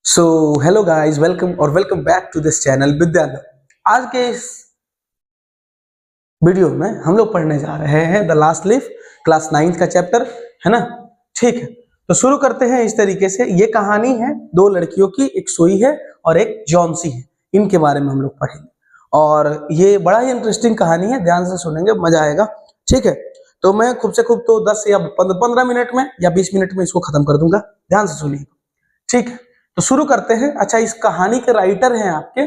So hello guys, welcome back to this channel Vidyalaya. आज के इस वीडियो में हम लोग पढ़ने जा रहे हैं द लास्ट लीफ, क्लास 9 का चैप्टर है ना। ठीक है, तो शुरू करते हैं इस तरीके से। ये कहानी है दो लड़कियों की, एक सोई है और एक जॉन्सी है। इनके बारे में हम लोग पढ़ेंगे और ये बड़ा ही इंटरेस्टिंग कहानी है, ध्यान से सुनेंगे, मजा आएगा। ठीक है, तो मैं खूब से खूब तो 10 या 15 मिनट में या 20 मिनट में इसको खत्म कर दूंगा, ध्यान से सुनिए। ठीक है, तो शुरू करते हैं। अच्छा, इस कहानी के राइटर हैं आपके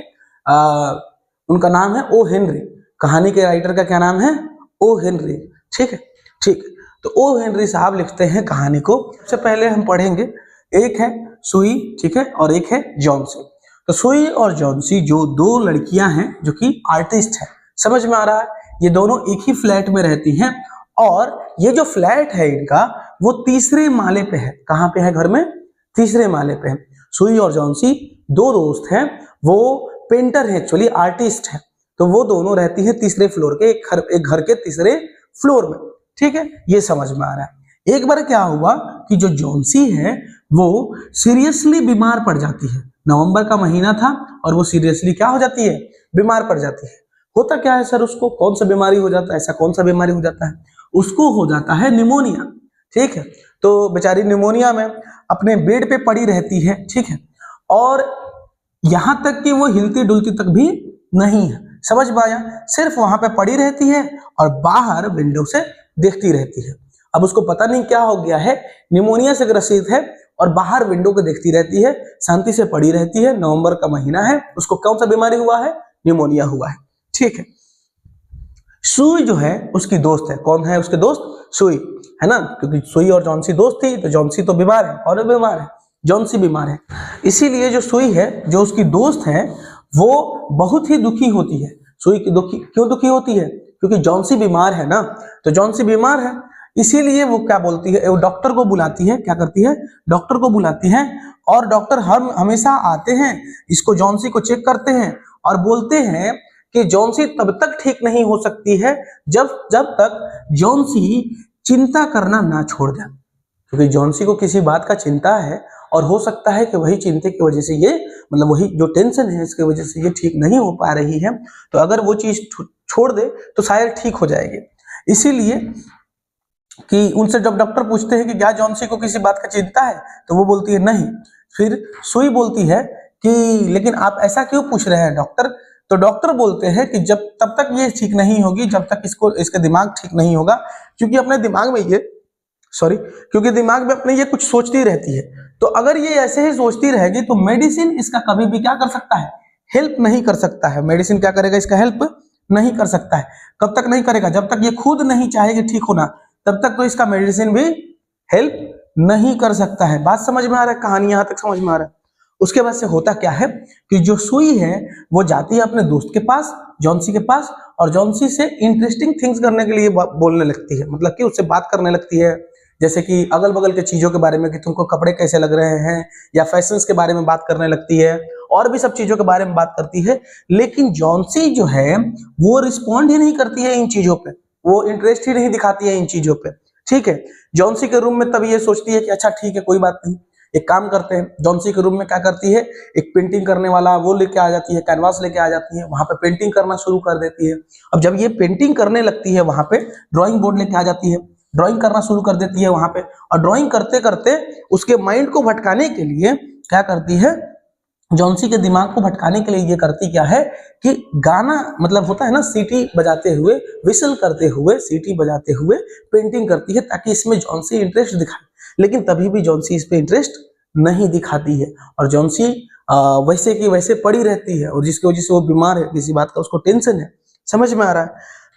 उनका नाम है ओ हेनरी। कहानी के राइटर का क्या नाम है? O Henry. ठीक है, ठीक है, तो ओ हेनरी साहब लिखते हैं कहानी को। सबसे पहले हम पढ़ेंगे, एक है सुई, ठीक है, और एक है जॉन्सी। तो सुई और जॉन्सी जो दो लड़कियां हैं जो कि आर्टिस्ट हैं, समझ में आ रहा है? ये दोनों एक ही फ्लैट में रहती हैं और ये जो फ्लैट है इनका वो तीसरे माले पे है। कहाँ पे है? घर में तीसरे माले पे है। सुई और जॉन्सी दो दोस्त हैं, वो पेंटर है, एक्चुअली आर्टिस्ट है। तो वो दोनों रहती है तीसरे फ्लोर के, एक घर के तीसरे फ्लोर में। ठीक है, ये समझ में आ रहा है। एक बार क्या हुआ कि जो जॉन्सी है वो सीरियसली बीमार पड़ जाती है। नवंबर का महीना था और वो सीरियसली क्या हो जाती है? बीमार पड़ जाती है। होता क्या है सर उसको? कौन सा बीमारी हो जाता है? ऐसा कौन सा बीमारी हो जाता है? उसको हो जाता है निमोनिया। ठीक है, तो बेचारी निमोनिया में अपने बेड पे पड़ी रहती है। ठीक है, और यहां तक कि वो हिलती डुलती तक भी नहीं है, समझ में आया? सिर्फ वहां पे पड़ी रहती है और बाहर विंडो से देखती रहती है। अब उसको पता नहीं क्या हो गया है, निमोनिया से ग्रसित है और बाहर विंडो को देखती रहती है, शांति से पड़ी रहती है। नवंबर का महीना है, उसको कौन सा बीमारी हुआ है? निमोनिया हुआ है। ठीक है, सुई जो है उसकी दोस्त है। कौन है उसके दोस्त? सुई है ना, क्योंकि सुई और जॉन्सी दोस्त थी, तो जॉन्सी तो बीमार है और बीमार है, जॉन्सी बीमार है। इसीलिए जो सुई है, जो उसकी दोस्त है, वो बहुत ही दुखी होती है। सुई की क्यों दुखी होती है? क्योंकि जॉन्सी बीमार है ना, तो जॉन्सी बीमार है, इसीलिए वो क्या बोलती है, वो डॉक्टर को बुलाती है। क्या करती है? डॉक्टर को बुलाती है और डॉक्टर हमेशा आते हैं, इसको जॉन्सी को चेक करते हैं और बोलते हैं कि जॉन्सी तब तक ठीक नहीं हो सकती है जब तक जॉन्सी चिंता करना ना छोड़ दे। क्योंकि जॉन्सी को किसी बात का चिंता है और हो सकता है कि वही चिंता की वजह से ये, मतलब वही जो टेंशन है इसकी वजह से ये ठीक नहीं हो पा रही है। तो अगर वो चीज छोड़ दे तो शायद ठीक हो जाएगी। इसीलिए कि उनसे जब डॉक्टर पूछते हैं कि क्या जॉन्सी को किसी बात का चिंता है, तो वो बोलती है नहीं। फिर सुई बोलती है कि लेकिन आप ऐसा क्यों पूछ रहे हैं डॉक्टर? तो डॉक्टर बोलते हैं कि जब तब तक ये ठीक नहीं होगी जब तक इसके दिमाग ठीक नहीं होगा, क्योंकि अपने दिमाग में क्योंकि दिमाग में अपने ये कुछ सोचती रहती है। तो अगर ये ऐसे ही सोचती रहेगी तो मेडिसिन इसका कभी भी क्या कर सकता है? हेल्प नहीं कर सकता है। मेडिसिन क्या करेगा? इसका हेल्प नहीं कर सकता है। कब तक नहीं करेगा? जब तक ये खुद नहीं चाहेगी ठीक होना, तब तक तो इसका मेडिसिन भी हेल्प नहीं कर सकता है। बात समझ में आ रहा है? कहानी यहां तक समझ में आ रहा है? उसके बाद से होता क्या है कि जो सुई है वो जाती है अपने दोस्त के पास, जॉन्सी के पास, और जॉन्सी से इंटरेस्टिंग थिंग्स करने के लिए बोलने लगती है। मतलब कि उससे बात करने लगती है, जैसे कि अगल बगल के चीजों के बारे में, कि तुमको कपड़े कैसे लग रहे हैं, या फैशंस के बारे में बात करने लगती है, और भी सब चीजों के बारे में बात करती है। लेकिन जॉन्सी जो है वो रिस्पॉन्ड ही नहीं करती है इन चीजों पे, वो इंटरेस्ट ही नहीं दिखाती है इन चीजों पे। ठीक है, जॉन्सी के रूम में तब ये सोचती है कि अच्छा ठीक है, कोई बात नहीं, एक काम करते हैं। जॉन्सी के रूम में क्या करती है, एक पेंटिंग करने वाला वो लेके आ जाती है, कैनवास लेके आ जाती है, वहां पे पेंटिंग करना शुरू कर देती है। अब जब ये पेंटिंग करने लगती है, वहां पे ड्राइंग बोर्ड लेके आ जाती है, ड्राइंग करना शुरू कर देती है वहां पे। और ड्राइंग करते करते उसके माइंड को भटकाने के लिए क्या करती है, जॉन्सी के दिमाग को भटकाने के लिए ये करती क्या है कि गाना, मतलब होता है ना, सीटी बजाते हुए, विसल करते हुए, सीटी बजाते हुए पेंटिंग करती है, ताकि इसमें जॉन्सी इंटरेस्ट दिखाए। लेकिन तभी भी जॉन्सी इस पे इंटरेस्ट नहीं दिखाती है और जॉन्सी वैसे की वैसे पड़ी रहती है, और जिसकी वजह से वो बीमार है, किसी बात का उसको टेंशन है। समझ में आ रहा है?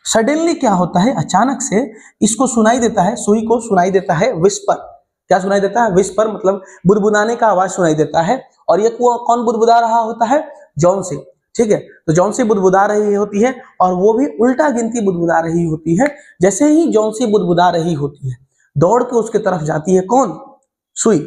सडनली क्या होता है, अचानक से इसको सुनाई देता है, सुई को सुनाई देता है विस्पर। क्या सुनाई देता है? विस्पर, मतलब बुदबुदाने का आवाज सुनाई देता है। और ये कौन बुदबुदा रहा होता है? जॉन्सी। ठीक है, तो जॉन्सी बुदबुदा रही होती है और वो भी उल्टा गिनती बुदबुदा रही होती है। जैसे ही जॉन्सी बुदबुदा रही होती है, दौड़ के उसके तरफ जाती है कौन? सुई।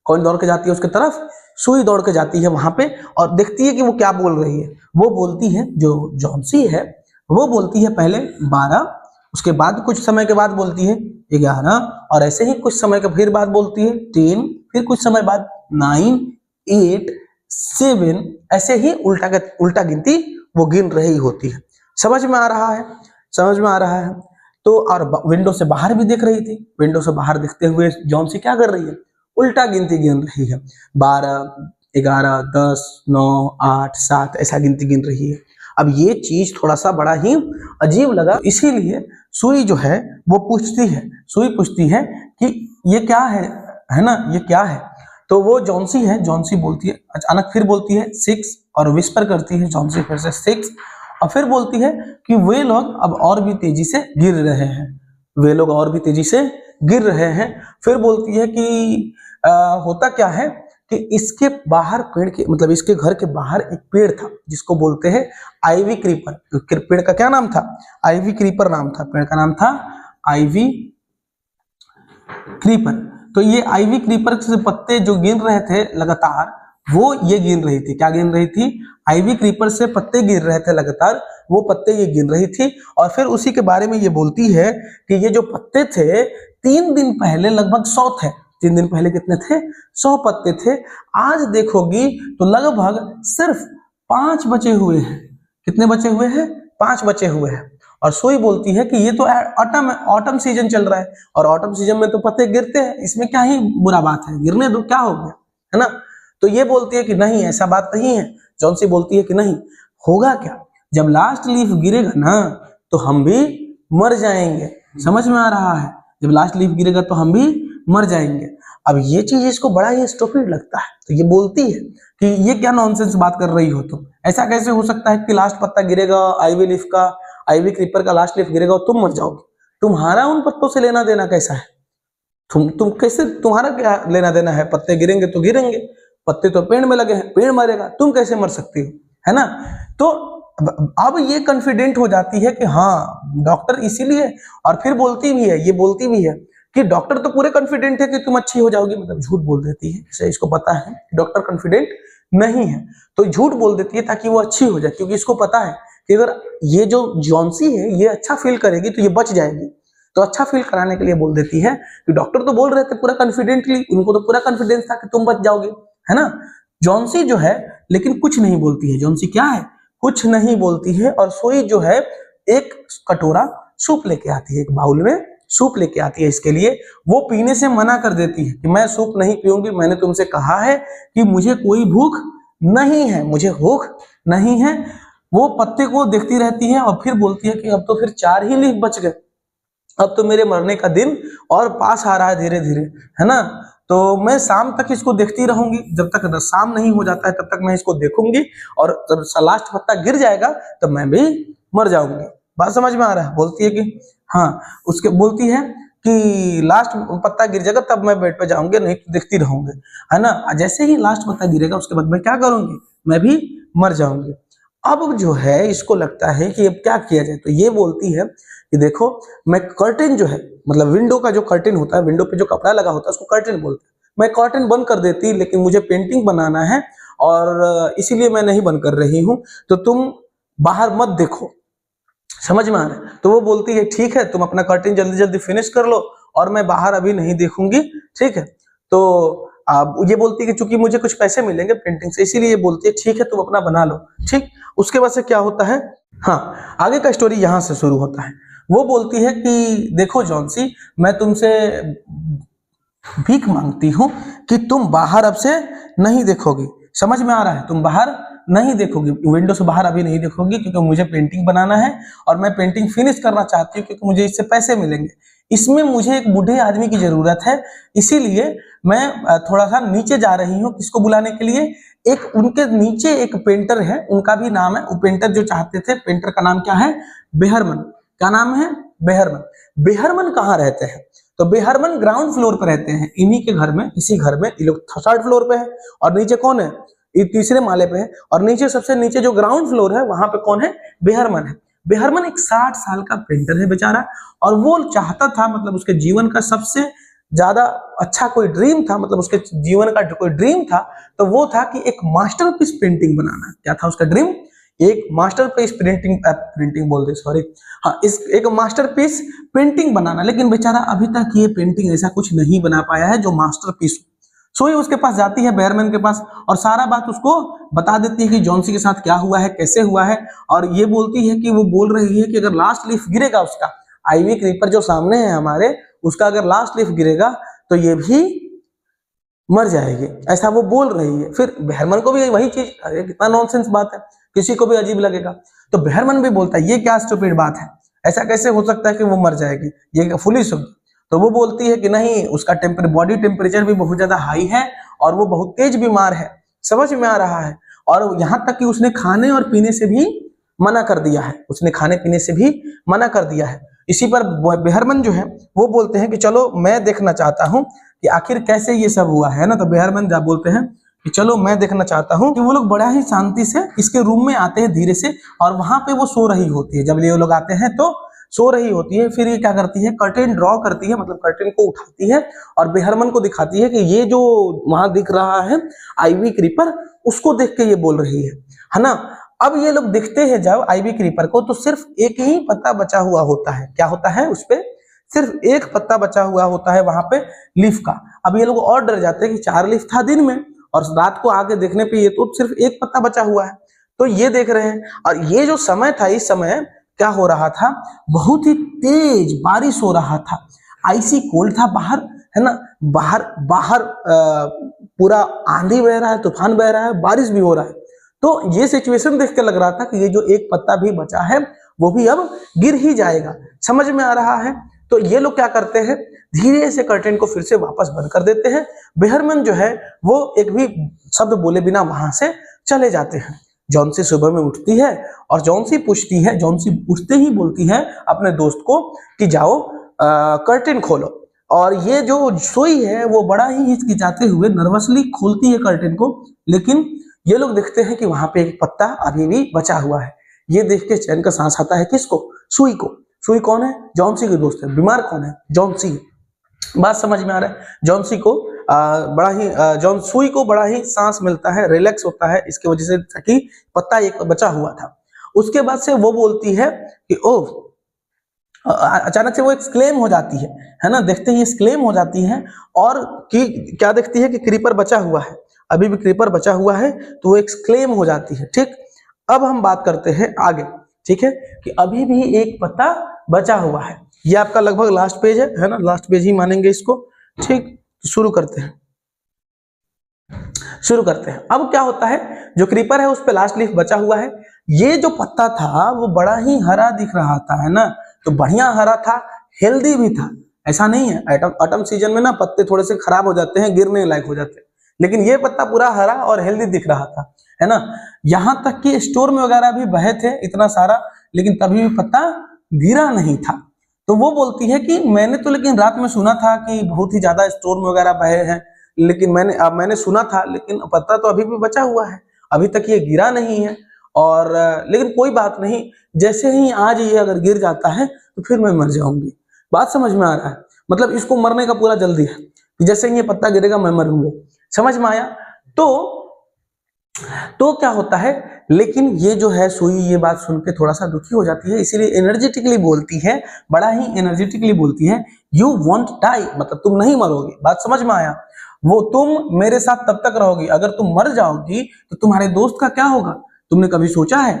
कौन दौड़ के जाती है उसके तरफ? सुई दौड़ के जाती है वहां पे और देखती है कि वो क्या बोल रही है। वो बोलती है, जो जॉन्सी है वो बोलती है पहले 12, उसके बाद कुछ समय के बाद बोलती है 11, और ऐसे ही कुछ समय के फिर बाद बोलती है 10, फिर कुछ समय बाद 9, 8, 7 ऐसे ही उल्टा गिनती वो गिन रही होती है। समझ में आ रहा है? समझ में आ रहा है। तो और विंडो से बाहर भी देख रही थी। विंडो से बाहर देखते हुए जॉन्सी क्या कर रही है? उल्टा गिनती गिन रही है। 12, 11, 10, 9, 8, 7 ऐसा गिनती गिन रही है। अब ये चीज थोड़ा सा बड़ा ही अजीब लगा, इसीलिए सुई जो है वो पूछती है, सुई पूछती है कि ये क्या है ना, ये क्या है? तो वो जॉन्सी है, जॉन्सी बोलती है, अचानक फिर बोलती है 6 और विस्पर करती है जॉन्सी फिर से 6 और फिर बोलती है कि वे लोग अब और भी तेजी से गिर रहे हैं, वे लोग और भी तेजी से गिर रहे हैं। फिर बोलती है कि होता क्या है कि इसके बाहर पेड़ के मतलब इसके घर के बाहर एक पेड़ था जिसको बोलते हैं आइवी क्रीपर। पेड़ का क्या नाम था? आइवी क्रीपर नाम था, पेड़ का नाम था आइवी क्रीपर। तो ये आइवी क्रीपर से पत्ते जो गिर रहे थे लगातार, वो ये गिन रही थी। क्या गिन रही थी? आइवी क्रीपर से पत्ते गिर रहे थे लगातार, वो पत्ते ये गिन रही थी। और फिर उसी के बारे में ये बोलती है कि ये जो पत्ते थे 3 दिन पहले लगभग 100 थे। 3 दिन पहले कितने थे? 100 पत्ते थे। आज देखोगी तो लगभग सिर्फ 5 बचे हुए हैं। कितने बचे हुए हैं? 5 बचे हुए हैं। और सोई बोलती है कि ये तो ऑटम सीजन चल रहा है और ऑटम सीजन में तो पत्ते गिरते हैं, इसमें क्या ही बुरा बात है, गिरने दो, क्या हो गया, है ना? तो ये बोलती है कि नहीं, ऐसा बात नहीं है। जॉन्सी बोलती है कि नहीं, होगा क्या, जब लास्ट लीफ गिरेगा ना तो हम भी मर जाएंगे। समझ में आ रहा है? जब लास्ट लीफ गिरेगा तो हम भी मर जाएंगे। अब ये चीज इसको बड़ा ही स्टूपिड लगता है, तो ये बोलती है कि ये क्या नॉनसेंस बात कर रही हो तुम, ऐसा कैसे हो सकता है कि लास्ट पत्ता गिरेगा आइवी लीफ का, आइवी क्रीपर का लास्ट लीफ गिरेगा और तुम मर जाओगे? तुम्हारा उन पत्तों से लेना देना कैसा है? तुम कैसे, तुम्हारा क्या लेना देना है? पत्ते गिरेंगे तो गिरेंगे, पत्ते तो पेड़ में लगे हैं, पेड़ मरेगा, तुम कैसे मर सकती हो, है ना? तो अब ये कॉन्फिडेंट हो जाती है कि हाँ डॉक्टर इसीलिए, और फिर बोलती भी है, ये बोलती भी है कि डॉक्टर तो पूरे कॉन्फिडेंट है कि तुम अच्छी हो जाओगी, मतलब झूठ बोल देती है। इसे इसको पता है कि डॉक्टर कॉन्फिडेंट नहीं है तो झूठ बोल देती है ताकि वो अच्छी हो जाए, क्योंकि इसको पता है कि अगर ये जो जॉन्सी है ये अच्छा फील करेगी तो ये बच जाएगी। तो अच्छा फील कराने के लिए बोल देती है कि डॉक्टर तो बोल रहे थे पूरा कॉन्फिडेंटली, उनको तो पूरा कॉन्फिडेंस था कि तुम बच जाओगे, है ना? जॉन्सी जो है लेकिन कुछ नहीं बोलती है। जॉन्सी क्या है? कुछ नहीं बोलती है। और सोई जो है एक कटोरा सूप लेके आती है, एक बाउल में सूप लेके आती है इसके लिए। वो पीने से मना कर देती है कि मैं सूप नहीं पीऊंगी, मैंने तुमसे कहा है कि मुझे कोई भूख नहीं है, मुझे भूख नहीं है। वो पत्ते को देखती रहती है और फिर बोलती है कि अब तो फिर 4 ही लीफ बच गए, अब तो मेरे मरने का दिन और पास आ रहा है धीरे धीरे, है ना? तो मैं शाम तक इसको देखती रहूंगी, जब तक शाम नहीं हो जाता है तब तक मैं इसको देखूंगी, और जब लास्ट पत्ता गिर जाएगा तब मैं भी मर जाऊंगी। बात समझ में आ रहा है? बोलती है कि हाँ, उसके बोलती है कि लास्ट पत्ता गिर जाएगा तब मैं बेड पे जाऊंगी, नहीं तो देखती रहूंगी, है ना? जैसे ही लास्ट पत्ता गिरेगा उसके बाद मैं क्या करूंगी? मैं भी मर जाऊंगी। अब जो है इसको लगता है कि अब क्या किया जाए, तो ये बोलती है कि देखो, मैं कर्टेन जो है, मतलब विंडो का जो कर्टेन होता है, विंडो पे जो कपड़ा लगा होता है उसको कर्टेन बोलते हैं, मैं कर्टेन बंद कर देती, लेकिन मुझे पेंटिंग बनाना है और इसीलिए मैं नहीं बंद कर रही हूँ, तो तुम बाहर मत देखो। समझ में आ रहा है? तो वो बोलती है ठीक है, तुम अपना कर्टेन जल्दी जल्दी फिनिश कर लो और मैं बाहर अभी नहीं देखूंगी, ठीक है? तो ये बोलती है कि चूंकि मुझे कुछ पैसे मिलेंगे पेंटिंग से, इसीलिए ये बोलती है ठीक है तुम अपना बना लो, ठीक। उसके बाद से क्या होता है, हाँ, आगे का स्टोरी यहां से शुरू होता है। वो बोलती है कि देखो जॉन्सी, मैं तुमसे भीख मांगती हूँ कि तुम बाहर अब से नहीं देखोगी। समझ में आ रहा है? तुम बाहर नहीं देखोगी, विंडो से बाहर अभी नहीं देखोगी, क्योंकि मुझे पेंटिंग बनाना है और मैं पेंटिंग फिनिश करना चाहती हूँ, क्योंकि मुझे इससे पैसे मिलेंगे। इसमें मुझे एक बूढ़े आदमी की जरूरत है, इसीलिए मैं थोड़ा सा नीचे जा रही हूँ। किसको बुलाने के लिए? एक उनके नीचे एक पेंटर है, उनका भी नाम है, वो पेंटर जो चाहते थे, पेंटर का नाम क्या है? बेहरमन। क्या नाम है? बेहरमन। बेहरमन कहाँ रहते हैं? तो बेहरमन ग्राउंड फ्लोर पर रहते हैं, इन्हीं के घर में, इसी घर में। ये लोग 3rd फ्लोर पे है और नीचे कौन है? ये 3रे माले पे है, और नीचे सबसे नीचे जो ग्राउंड फ्लोर है वहां पे कौन है? बेहरमन है। बेहरमन एक 60 साल का पेंटर है बेचारा, और वो चाहता था, मतलब उसके जीवन का सबसे ज्यादा अच्छा कोई ड्रीम था, मतलब उसके जीवन का कोई ड्रीम था, तो वो था कि एक मास्टरपीस पेंटिंग बनाना। क्या था उसका ड्रीम? एक मास्टरपीस प्रिंटिंग बोल दे, सॉरी, हाँ, इस एक मास्टरपीस पेंटिंग बनाना। लेकिन बेचारा अभी तक ये पेंटिंग ऐसा कुछ नहीं बना पाया है जो मास्टरपीस। सुई उसके पास जाती है बेयरमैन के पास और सारा बात उसको बता देती है कि जॉन सी के साथ क्या हुआ है, कैसे हुआ है, और ये बोलती है कि वो बोल रही है कि अगर लास्ट लीफ गिरेगा उसका, आईवी क्रीपर जो सामने है हमारे, उसका अगर लास्ट लीफ गिरेगा तो ये भी मर जाएगी, ऐसा वो बोल रही है। फिर बेयरमैन को भी वही चीज, अरे कितना नॉनसेंस बात है, किसी को भी अजीब लगेगा। तो बेयरमैन भी बोलता है ये क्या स्टूपिड बात है, ऐसा कैसे हो सकता है कि वो मर जाएगी, ये फुलिश होगी। तो वो बोलती है कि नहीं, उसका बॉडी टेम्परेचर भी बहुत ज्यादा हाई है और वो बहुत तेज बीमार है, समझ में आ रहा है। और यहाँ तक कि उसने खाने और पीने से भी मना कर दिया है, उसने खाने पीने से भी मना कर दिया है। इसी पर बेयरमैन जो है वो बोलते हैं कि चलो मैं देखना चाहता हूँ कि आखिर कैसे ये सब हुआ है ना। तो बेयरमैन जब बोलते हैं कि चलो मैं देखना चाहता हूँ, कि वो लोग बड़ा ही शांति से इसके रूम में आते हैं धीरे से, और वहां पे वो सो रही होती है। जब ये लोग आते हैं तो सो रही होती है। फिर ये क्या करती है, कर्टेन ड्रॉ करती है, मतलब कर्टेन को उठाती है और बेयरमैन को दिखाती है कि ये जो वहां दिख रहा है आईवी क्रीपर, उसको देख के ये बोल रही है ना। अब ये लोग दिखते हैं जब आईवी क्रीपर को, तो सिर्फ एक ही पत्ता बचा हुआ होता है। क्या होता है, उस पे सिर्फ एक पत्ता बचा हुआ होता है वहां पे लीफ का। अब ये लोग और डर जाते हैं कि 4 लीफ था दिन में और रात को आगे देखने पे ये तो सिर्फ एक पत्ता बचा हुआ है। तो ये देख रहे हैं, और ये जो समय था, इस समय क्या हो रहा था, बहुत ही तेज बारिश हो रहा था, आइसी कोल्ड था बाहर, है ना। बाहर पूरा आंधी बह रहा है, तूफान बह रहा है, बारिश भी हो रहा है। तो ये सिचुएशन देख के लग रहा था कि ये जो एक पत्ता भी बचा है वो भी अब गिर ही जाएगा, समझ में आ रहा है। तो ये लोग क्या करते हैं, धीरे से कर्टेन को फिर से वापस बंद कर देते हैं। बेयरमैन जो है वो एक भी शब्द बोले बिना वहां से चले जाते हैं। जॉन सी सुबह में उठती है और जॉन सी उठते ही बोलती है अपने दोस्त को कि जाओ कर्टेन खोलो। और ये जो सोई है वो बड़ा ही हिचकिचाते हुए नर्वसली खोलती है कर्टेन को, लेकिन ये लोग देखते हैं कि वहां पे एक पत्ता अभी भी बचा हुआ है। ये देख के चैन का सांस आता है किसको, सुई को। सुई कौन है, जॉन सी के दोस्त है। बीमार कौन है, जॉन सी। बात समझ में आ रहा है। जॉन सी को जॉन सुई को बड़ा ही सांस मिलता है, रिलैक्स होता है इसकी वजह से कि पत्ता एक बचा हुआ था। उसके बाद से वो बोलती है कि ओह, अचानक से वो एक्सक्लेम हो जाती है ना, देखते ही एक्सक्लेम हो जाती है। और कि क्या देखती है कि क्रीपर बचा हुआ है, अभी भी क्रीपर बचा हुआ है, तो वो एक्सक्लेम हो जाती है। ठीक, अब हम बात करते हैं आगे, ठीक है, कि अभी भी एक पत्ता बचा हुआ है। ये आपका लगभग लास्ट पेज है ना, लास्ट पेज ही मानेंगे इसको। ठीक, शुरू करते हैं। अब क्या होता है, जो क्रीपर है उस पे लास्ट लीफ बचा हुआ है। ये जो पत्ता था वो बड़ा ही हरा दिख रहा था, है ना, तो बढ़िया हरा था, हेल्दी भी था। ऐसा नहीं है, ऑटम सीजन में ना पत्ते थोड़े से खराब हो जाते हैं, गिरने लायक हो जाते हैं, लेकिन ये पत्ता पूरा हरा और हेल्दी दिख रहा था, है ना। यहां तक कि स्टोर में वगैरह भी बहे थे इतना सारा, लेकिन तभी भी पत्ता गिरा नहीं था। तो वो बोलती है कि मैंने तो लेकिन रात में सुना था कि बहुत ही ज्यादा स्टोर में वगैरह बहे हैं, लेकिन मैंने सुना था, लेकिन पत्ता तो अभी भी बचा हुआ है, अभी तक ये गिरा नहीं है। और लेकिन कोई बात नहीं, जैसे ही आज ये अगर गिर जाता है तो फिर मैं मर जाऊंगी। बात समझ में आ रहा है, मतलब इसको मरने का पूरा जल्दी है कि जैसे ही ये पत्ता गिरेगा मैं मरूंगा, समझ में आया। तो क्या होता है, लेकिन ये जो है सुई ये बात सुन के थोड़ा सा दुखी हो जाती है, इसीलिए एनर्जेटिकली बोलती है, बड़ा ही एनर्जेटिकली बोलती है, यू वॉन्ट डाई, मतलब तुम नहीं मरोगी। बात समझ में आया, वो तुम मेरे साथ तब तक रहोगी, अगर तुम मर जाओगी तो तुम्हारे दोस्त का क्या होगा, तुमने कभी सोचा है।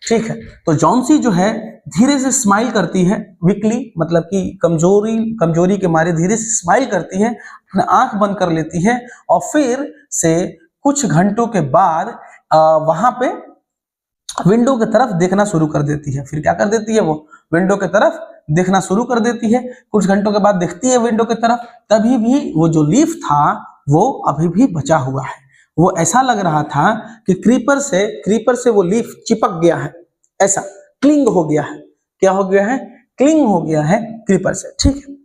ठीक है, तो जॉन सी जो है धीरे से स्माइल करती है, वीकली, मतलब कि कमजोरी के मारे धीरे से स्माइल करती है, अपना आंख बंद कर लेती है, और फिर से कुछ घंटों के बाद वहां पे विंडो की तरफ देखना शुरू कर देती है। फिर क्या कर देती है, वो विंडो की तरफ देखना शुरू कर देती है। कुछ घंटों के बाद देखती है विंडो की तरफ, तभी भी वो जो लीफ था वो अभी भी बचा हुआ है। वो ऐसा लग रहा था कि क्रीपर से वो लीफ चिपक गया है, ऐसा क्लिंग हो गया है। क्या हो गया है, क्लिंग हो गया है क्रीपर से। ठीक है,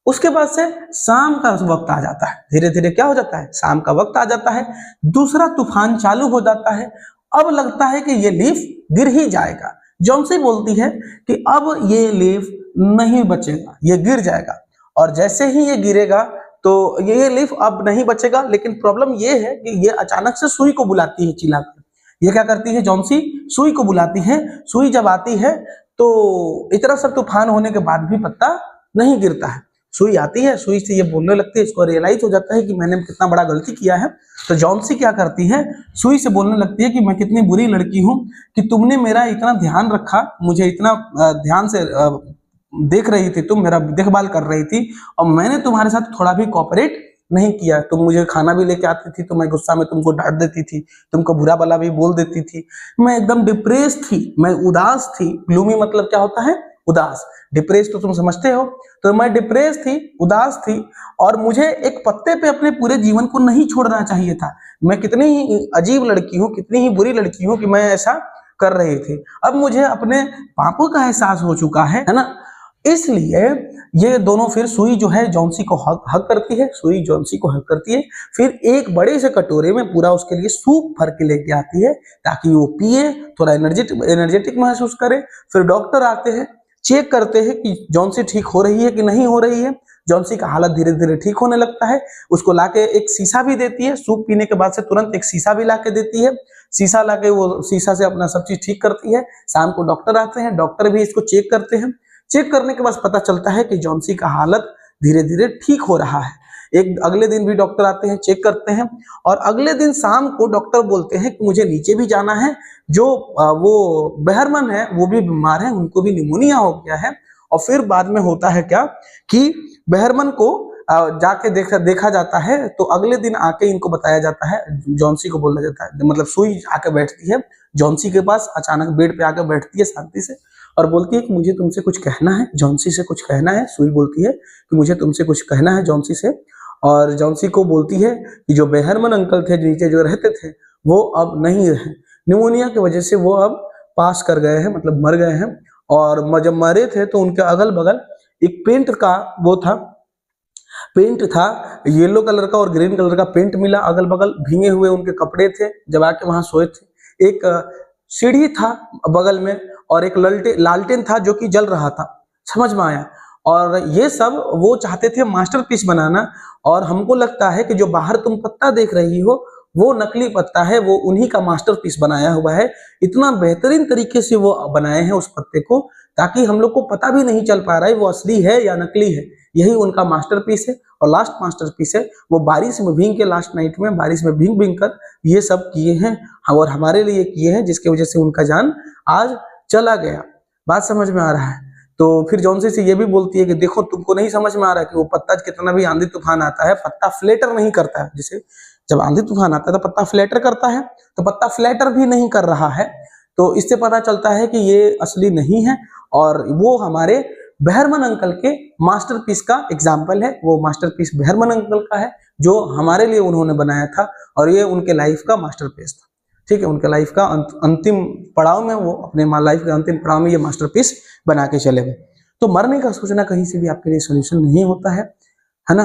उसके बाद से शाम का वक्त आ जाता है, धीरे धीरे क्या हो जाता है, शाम का वक्त आ जाता है, दूसरा तूफान चालू हो जाता है। अब लगता है कि ये लीफ गिर ही जाएगा। जॉन सी बोलती है कि अब ये लीफ नहीं बचेगा, ये गिर जाएगा, और जैसे ही ये गिरेगा तो ये लीफ अब नहीं बचेगा। लेकिन प्रॉब्लम ये है कि ये अचानक से सुई को बुलाती है चिल्लाकर। ये क्या करती है, जॉन सी सुई को बुलाती है। सुई जब आती है तो इतना सब तूफान होने के बाद भी पत्ता नहीं गिरता है। सुई आती है, सुई से ये बोलने लगती है, इसको रियलाइज हो जाता है कि मैंने कितना बड़ा गलती किया है। तो जॉन्सी क्या करती है, सुई से बोलने लगती है कि मैं कितनी बुरी लड़की हूँ कि तुमने मेरा इतना ध्यान रखा, मुझे इतना ध्यान से देख रही थी, तुम मेरा देखभाल कर रही थी और मैंने तुम्हारे साथ थोड़ा भी कोऑपरेट नहीं किया। तुम मुझे खाना भी लेके आती थी तो मैं गुस्सा में तुमको डांट देती थी, तुमको बुरा भला भी बोल देती थी। मैं एकदम डिप्रेस थी, मैं उदास थी। ग्लूमी मतलब क्या होता है, उदास। डिप्रेस तो तुम समझते हो। तो मैं डिप्रेस थी, उदास थी और मुझे एक पत्ते पे अपने पूरे जीवन को नहीं छोड़ना चाहिए था। मैं कितनी ही अजीब लड़की हूँ, कितनी ही बुरी लड़की हूँ कि मैं ऐसा कर रही थी। अब मुझे अपने पापों का एहसास हो चुका है ना। इसलिए ये दोनों फिर सुई जो है जॉन्सी को हग करती है, सुई जॉन्सी को हग करती है। फिर एक बड़े से कटोरे में पूरा उसके लिए सूप भर के लेके आती है ताकि वो पिए, थोड़ा एनर्जेटिक महसूस करे। फिर डॉक्टर आते हैं, चेक करते हैं कि जॉन्सी ठीक हो रही है कि नहीं हो रही है। जॉन्सी का हालत धीरे धीरे ठीक होने लगता है। उसको लाके एक शीशा भी देती है, सूप पीने के बाद से तुरंत एक शीशा भी लाके देती है। शीशा लाके वो शीशा से अपना सब चीज ठीक करती है। शाम को डॉक्टर आते हैं, डॉक्टर भी इसको चेक करते हैं। चेक करने के बाद पता चलता है कि जॉन्सी का हालत धीरे धीरे ठीक हो रहा है। एक अगले दिन भी डॉक्टर आते हैं, चेक करते हैं और अगले दिन शाम को डॉक्टर बोलते हैं कि मुझे नीचे भी जाना है। जो वो बहरमन है वो भी बीमार है, उनको भी निमोनिया हो गया है। और फिर बाद में होता है क्या कि बहरमन को जाके देखा जाता है। तो अगले दिन आके इनको बताया जाता है, जॉन्सी को बोला जाता है, मतलब सुई आके बैठती है जॉन्सी के पास, अचानक बेड पे आकर बैठती है शांति से और बोलती है कि मुझे तुमसे कुछ कहना है, जॉन्सी से कुछ कहना है। सुई बोलती है कि मुझे तुमसे कुछ कहना है जॉन्सी से। और जॉन्सी को बोलती है कि जो बहरमन अंकल थे नीचे जो रहते थे वो अब नहीं रहे, निमोनिया की वजह से वो अब पास कर गए हैं, मतलब मर गए हैं। और जब मरे थे तो उनके अगल बगल एक पेंट का वो था, पेंट था येलो कलर का और ग्रीन कलर का पेंट मिला। अगल बगल भींगे हुए उनके कपड़े थे जब आके वहां सोए थे। एक सीढ़ी था बगल में और एक लालटेन था जो कि जल रहा था। समझ में आया। और ये सब वो चाहते थे मास्टरपीस बनाना। और हमको लगता है कि जो बाहर तुम पत्ता देख रही हो वो नकली पत्ता है, वो उन्हीं का मास्टरपीस बनाया हुआ है। इतना बेहतरीन तरीके से वो बनाए हैं उस पत्ते को ताकि हम लोग को पता भी नहीं चल पा रहा है वो असली है या नकली है। यही उनका मास्टरपीस है और लास्ट मास्टरपीस है। वो बारिश में भींग के, लास्ट नाइट में बारिश में भींग भींग कर ये सब किए हैं और हमारे लिए किए हैं, जिसकी वजह से उनका जान आज चला गया। बात समझ में आ रहा है। तो फिर जॉन्सी से ये भी बोलती है कि देखो तुमको नहीं समझ में आ रहा है कि वो पत्ता कितना भी आंधी तूफान आता है, पत्ता फ्लेटर नहीं करता है। जैसे जब आंधी तूफान आता है तो पत्ता फ्लेटर करता है, तो पत्ता फ्लेटर भी नहीं कर रहा है। तो इससे पता चलता है कि ये असली नहीं है और वो हमारे बहरमन अंकल के मास्टरपीस का एग्जाम्पल है। वो मास्टरपीस बहरमन अंकल का है जो हमारे लिए उन्होंने बनाया था और ये उनके लाइफ का मास्टरपीस था। ठीक है, उनके लाइफ का अंतिम पड़ाव में, वो अपने लाइफ के अंतिम पड़ाव में ये मास्टरपीस बना के चले गए। तो मरने का सोचना कहीं से भी आपके लिए सोल्यूशन नहीं होता है ना।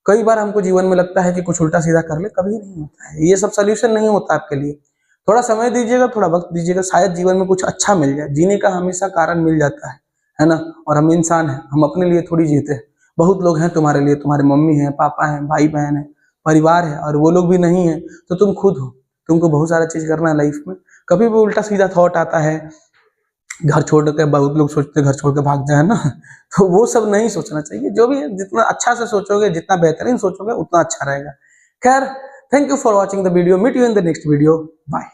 कई बार हमको जीवन में लगता है कि कुछ उल्टा सीधा कर ले, कभी नहीं होता है। ये सब सोल्यूशन नहीं होता आपके लिए। थोड़ा समय दीजिएगा, थोड़ा वक्त दीजिएगा, शायद जीवन में कुछ अच्छा मिल जाए। जीने का हमेशा कारण मिल जाता है ना। और हम इंसान हैं, हम अपने लिए थोड़ी जीते हैं। बहुत लोग हैं तुम्हारे लिए, तुम्हारे मम्मी है, पापा है, भाई बहन है, परिवार है, और वो लोग भी नहीं है तो तुम खुद हो। तुमको बहुत सारा चीज करना है लाइफ में। कभी भी उल्टा सीधा थॉट आता है, घर छोड़ के, बहुत लोग सोचते हैं घर छोड़ के भाग जाए ना, तो वो सब नहीं सोचना चाहिए। जो भी है, जितना अच्छा से सोचोगे, जितना बेहतरीन सोचोगे, उतना अच्छा रहेगा। खैर, thank you for watching the video. Meet you in the next video. Bye.